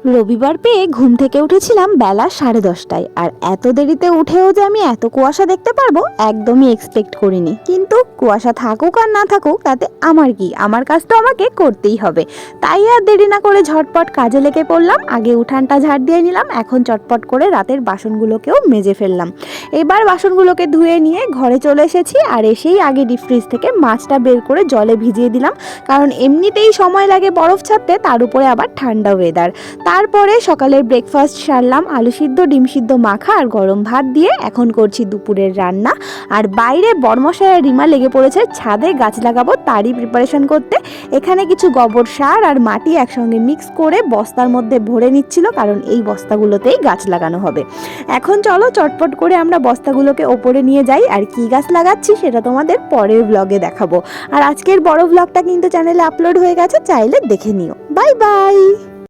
রবিবার পেয়ে ঘুম থেকে উঠেছিলাম বেলা 10:30টায়, আর এত দেরিতে উঠেও যে আমি এত কুয়াশা দেখতে পারবো একদমই এক্সপেক্ট করিনি। কিন্তু কুয়াশা থাকুক আর না থাকুক তাতে আমার কি, আমার কাজ তো আমাকে করতেই হবে। তাই আর দেরি না করে ঝটপট কাজে লেগে পড়লাম। আগে উঠানটা ঝাড় দিয়ে নিলাম, এখন চটপট করে রাতের বাসনগুলোকেও মেজে ফেললাম। এবার বাসনগুলোকে ধুয়ে নিয়ে ঘরে চলে এসেছি, আর এসেই আগে ডিপ ফ্রিজ থেকে মাছটা বের করে জলে ভিজিয়ে দিলাম, কারণ এমনিতেই সময় লাগে বরফ ছাড়তে, তার উপরে আবার ঠান্ডা ওয়েদার। তারপরে সকালের ব্রেকফাস্ট সারলাম, আলু সিদ্ধ, ডিম সিদ্ধ মাখা আর গরম ভাত দিয়ে। এখন করছি দুপুরের রান্না। আর বাইরে বর্মশাই আর রিমা লেগে পড়েছে ছাদে গাছ লাগাবো, তারই প্রিপারেশন করতে। এখানে কিছু গোবর সার আর মাটি একসঙ্গে মিক্স করে বস্তার মধ্যে ভরে নিচ্ছিল, কারণ এই বস্তাগুলোতেই গাছ লাগানো হবে। এখন চলো চটপট করে আমরা বস্তাগুলোকে ওপরে নিয়ে যাই, আর কি গাছ লাগাচ্ছি সেটা তোমাদের পরের ব্লগে দেখাবো। আর আজকের বড় ব্লগটা কিন্তু চ্যানেলে আপলোড হয়ে গেছে, চাইলে দেখে নিও। Bye bye.